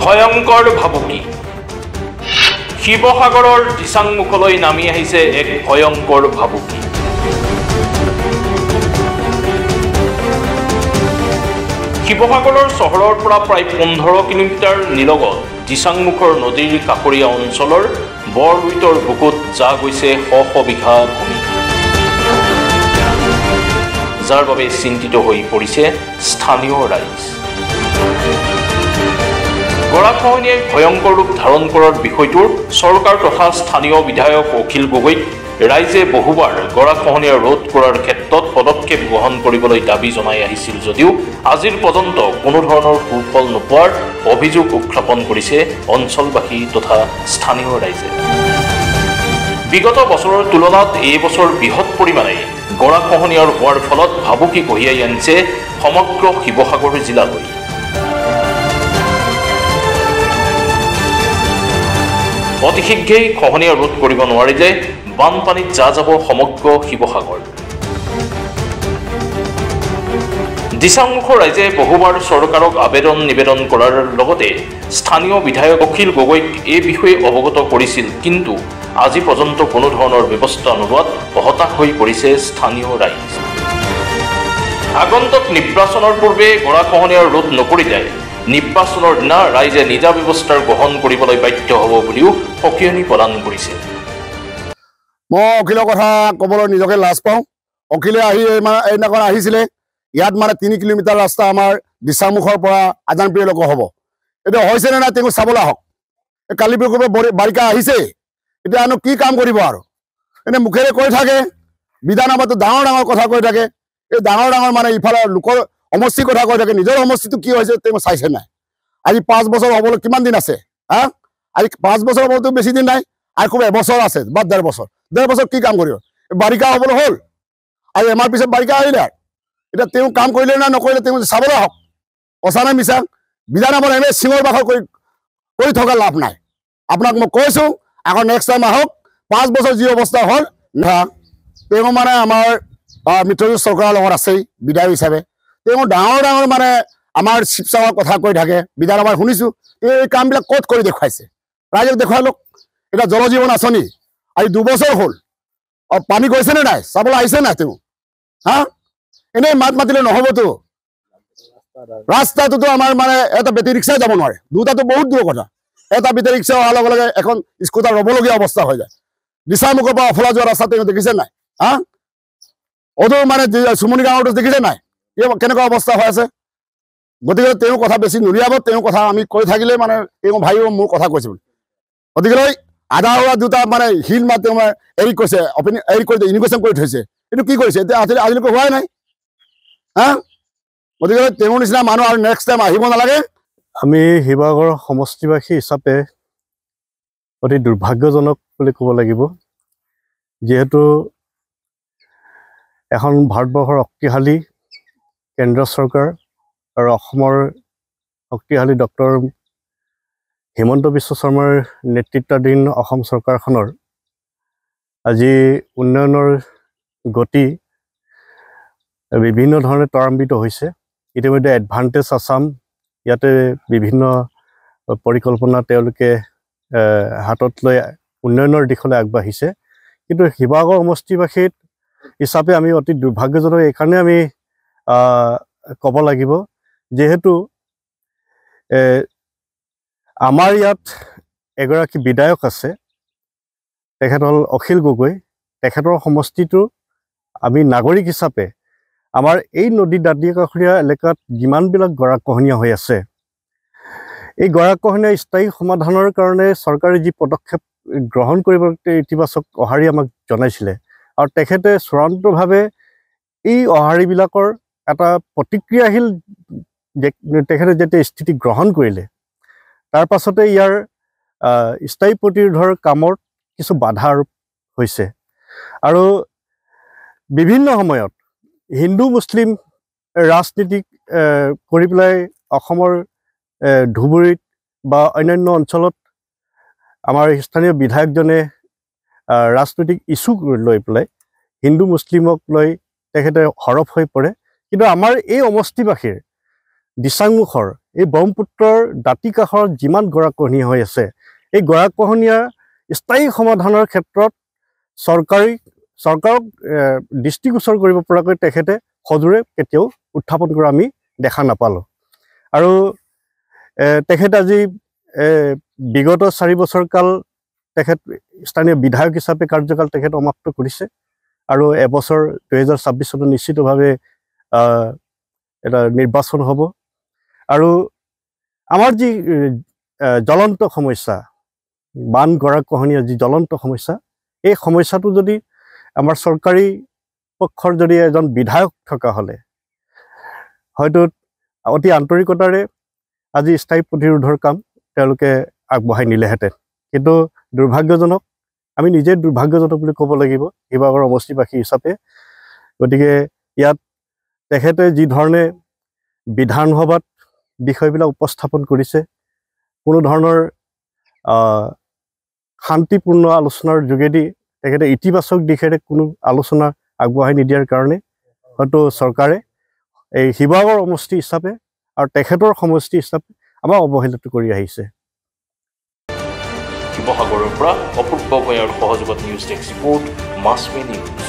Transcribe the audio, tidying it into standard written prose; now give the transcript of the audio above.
ভয়ংকৰ ভাবুকি শিৱসাগৰৰ দিচাংমুখলৈ নামি আহিছে এক ভয়ংকৰ ভাবুকি। শিৱসাগৰৰ চহৰৰ পৰা প্ৰায় 15 কিলোমিটাৰ নিলগত দিচাংমুখৰ নদীৰ কাষৰীয়া অঞ্চলৰ বৰলুইতৰ বুকুত যা গৈছে শ শ বিঘা ভূমি, যাৰ বাবে চিন্তিত হৈ পৰিছে স্থানীয় ৰাইজ। গৰাখহনীয়াই ভয়ংকৰ ৰূপ ধাৰণ কৰাৰ বিষয়টোৰ চৰকাৰ তথা স্থানীয় বিধায়ক অখিল গগৈক ৰাইজে বহুবাৰ গৰাখহনীয়া ৰোধ কৰাৰ ক্ষেত্ৰত পদক্ষেপ গ্ৰহণ কৰিবলৈ দাবী জনাই আহিছিল যদিও আজিৰ পৰ্যন্ত কোনো ধৰণৰ সুফল নোপোৱাৰ অভিযোগ উত্থাপন কৰিছে অঞ্চলবাসী তথা স্থানীয় ৰাইজে। বিগত বছৰৰ তুলনাত এই বছৰ বৃহৎ পৰিমাণে গৰাখহনীয়াৰ হোৱাৰ ফলত ভাবুকি কঢ়িয়াই আনিছে সমগ্ৰ শিৱসাগৰ জিলালৈ। অতি শীঘ্ৰেই খহনীয়া ৰোধ কৰিব নোৱাৰিলে বানপানীত যা যাব সমগ্ৰ শিৱসাগৰ। দিচাংমুখৰ ৰাইজে বহুবাৰ চৰকাৰক আবেদন নিবেদন কৰাৰ লগতে স্থানীয় বিধায়ক অখিল গগৈক এই বিষয়ে অৱগত কৰিছিল, কিন্তু আজি পৰ্যন্ত কোনো ধৰণৰ ব্যৱস্থা নোলোৱাত হতাশ হৈ পৰিছে স্থানীয় ৰাইজ। আগন্তুক নিৰ্বাচনৰ পূৰ্বে গৰাখহনীয়া ৰোধ নকৰিলে নিৰ্বাচনৰ দিনা ৰাইজে নিজা ব্যৱস্থাৰ গ্ৰহণ কৰিবলৈ বাধ্য হ'ব বুলিও সকিয়নি প্ৰদান কৰিছে। মই অখিলৰ কথা ক'বলৈ নিজকে লাজ পাওঁ। অখিলে এইদিনাখন আহিছিলে, ইয়াত 3 কিলোমিটাৰ ৰাস্তা আমাৰ দিচাংমুখৰ পৰা আজানপীৰলৈকে হ'ব। এতিয়া হৈছেনে নাই তেওঁ চাবলৈ আহক। কালি বাৰিষা আহিছে, এতিয়া কি কাম কৰিব আৰু এনে মুখেৰে কৈ থাকে, বিধানসভাতো ডাঙৰ ডাঙৰ কথা কৈ থাকে। এই ডাঙৰ ডাঙৰ ইফালে লোকৰ সমষ্টিৰ কথা কৈ থাকে, নিজৰ সমষ্টিটো কি হৈছে তেওঁ চাইছে নাই? আজি 5 বছৰ হ'বলৈ কিমান দিন আছে? আজি 5 বছৰ হ'বতো বেছি দিন নাই, আৰু খুব এবছৰ আছে বা 1.5 বছৰ। 1.5 বছৰ কি কাম কৰিব? বাৰিষা হ'বলৈ হ'ল আৰু এমাহ পিছত বাৰিষা আহিলে। এতিয়া তেওঁ কাম কৰিলে নে নকৰিলে তেওঁ চাবলৈ আহক। সঁচা নে মিছা? বিধানসভাত এনে চিঙৰ বাখৰ কৰি থকা লাভ নাই। আপোনাক মই কৈছোঁ, আকৌ নেক্সট টাইম আহক। 5 বছৰ যি অৱস্থা হ'ল, তেওঁ আমাৰ মিত্ৰজোঁট চৰকাৰৰ লগত আছেই বিধায়ক হিচাপে। তেওঁ ডাঙৰ ডাঙৰ আমাৰ শিৱসাগৰৰ কথা কৈ থাকে। বিধানসভাত শুনিছোঁ এই কামবিলাক ক'ত কৰি দেখুৱাইছে, ৰাইজক দেখুৱাই লওক। এতিয়া জল জীৱন আঁচনি আজি 2 বছৰ হ'ল, পানী গৈছেনে নাই চাবলৈ আহিছে নাই তেওঁ? এনেই মাতিলে নহ'বতো। ৰাস্তাটোতো আমাৰ এটা বেটেৰী ৰিক্সাই যাব নোৱাৰে, দুটাতো বহুত দূৰৰ কথা। এটা বেটেৰী ৰিক্সা অহাৰ লগে লগে এখন স্কুটাৰ ৰ'বলগীয়া অৱস্থা হৈ যায়। দিচাংমুখৰ পৰা অফলা যোৱা ৰাস্তা তেওঁ দেখিছে নাই? অদূৰ চুমনি গাঁৱতো দেখিছে নাই কেনেকুৱা অৱস্থা হৈ আছে? গতিকে তেওঁ কথা বেছি নুলিয়াব। তেওঁৰ কথা আমি কৈ থাকিলে তেওঁ ভাইও মোৰ কথা কৈছে বুলি। গতিকে আধা হোৱা দুটা শিল তেওঁ এৰি কৈছে, এৰি কৰি ইনিগেশ্যন কৰি থৈছে। এইটো কি কৰিছে? এতিয়া আজিলৈকে হোৱাই নাই। গতিকে তেওঁৰ নিচিনা মানুহ আৰু নেক্সট টাইম আহিব নালাগে। আমি শিৱসাগৰ সমষ্টিবাসী হিচাপে অতি দুৰ্ভাগ্যজনক বুলি ক'ব লাগিব, যিহেতু এখন ভাৰতবৰ্ষৰ শক্তিশালী কেন্দ্ৰীয় চৰকাৰ আৰু অসমৰ শক্তিশালী ডক্টৰ হিমন্ত বিশ্ব শৰ্মাৰ নেতৃত্বাধীন অসম চৰকাৰখনৰ আজি উন্নয়নৰ গতি বিভিন্ন ধৰণে ত্বৰান্বিত হৈছে। ইতিমধ্যে এডভান্টেজ আছাম, ইয়াতে বিভিন্ন পৰিকল্পনা তেওঁলোকে হাতত লৈ উন্নয়নৰ দিশলৈ আগবাঢ়িছে। কিন্তু শিৱসাগৰ সমষ্টিবাসী হিচাপে আমি অতি দুৰ্ভাগ্যজনক এইকাৰণে আমি ক'ব লাগিব, যিহেতু আমাৰ ইয়াত এগৰাকী বিধায়ক আছে, তেখেত হ'ল অখিল গগৈ। তেখেতৰ সমষ্টিটো আমি নাগৰিক হিচাপে আমাৰ এই নদী দাঁতি কাষৰীয়া এলেকাত যিমানবিলাক গৰাখহনীয়া হৈ আছে, এই গৰাখহনীয়া স্থায়ী সমাধানৰ কাৰণে চৰকাৰে যি পদক্ষেপ গ্ৰহণ কৰিবলৈ ইতিবাচক অহাৰি আমাক জনাইছিলে, আৰু তেখেতে চূড়ান্তভাৱে এই অহাৰিবিলাকৰ এটা প্ৰতিক্ৰিয়াশীল তেখেতে যেতিয়া স্থিতি গ্ৰহণ কৰিলে, তাৰ পাছতে ইয়াৰ স্থায়ী প্ৰতিৰোধৰ কামত কিছু বাধা আৰোপ হৈছে। আৰু বিভিন্ন সময়ত হিন্দু মুছলিম ৰাজনীতিক কৰি পেলাই অসমৰ ধুবুৰীত বা অন্যান্য অঞ্চলত আমাৰ স্থানীয় বিধায়কজনে ৰাজনৈতিক ইছ্যু লৈ পেলাই হিন্দু মুছলিমক লৈ তেখেতে হৰফ হৈ পৰে। কিন্তু আমাৰ এই সমষ্টিবাসীৰ দিচাংমুখৰ এই ব্ৰহ্মপুত্ৰৰ দাঁতি কাষৰ যিমান গৰাখহনীয়া হৈ আছে এই গৰাখহনীয়াৰ স্থায়ী সমাধানৰ ক্ষেত্ৰত চৰকাৰক দৃষ্টিগোচৰ কৰিব পৰাকৈ তেখেতে সজোৰে কেতিয়াও উত্থাপন কৰা আমি দেখা নাপালোঁ আৰু তেখেত আজি বিগত 4 বছৰ কাল তেখেত স্থানীয় বিধায়ক হিচাপে কাৰ্যকাল তেখেত সমাপ্ত কৰিছে আৰু এবছৰ 2026 চনত নিশ্চিতভাৱে এটা নিৰ্বাচন হ'ব আৰু আমাৰ যি জ্বলন্ত সমস্যা বান গৰাখহনীয়াৰ যি জ্বলন্ত সমস্যা এই সমস্যাটো যদি আমাৰ চৰকাৰী পক্ষৰ যদি এজন বিধায়ক থকা হ'লে হয়তো অতি আন্তৰিকতাৰে আজি স্থায়ী প্ৰতিৰোধৰ কাম তেওঁলোকে আগবঢ়াই নিলেহেঁতেন কিন্তু দুৰ্ভাগ্যজনক আমি নিজে দুৰ্ভাগ্যজনক বুলি ক'ব লাগিব শিৱসাগৰ সমষ্টিবাসী হিচাপে গতিকে ইয়াত তেখেতে যি ধৰণে বিধানসভাত বিষয়বিলাক উপস্থাপন কৰিছে কোনো ধৰণৰ শান্তিপূৰ্ণ আলোচনাৰ যোগেদি তেখেতে ইতিবাচক দিশেৰে কোনো আলোচনা আগবঢ়াই নিদিয়াৰ কাৰণে হয়তো চৰকাৰে এই শিৱসাগৰ সমষ্টি হিচাপে আৰু তেখেতৰ সমষ্টি হিচাপে আমাক অৱহেলিত কৰি আহিছে শিৱসাগৰৰ পৰা অপূৰ্ব ভূঞাৰ সহযোগত নিউজ ডেস্ক ৰিপৰ্ট মাছমে নিউজ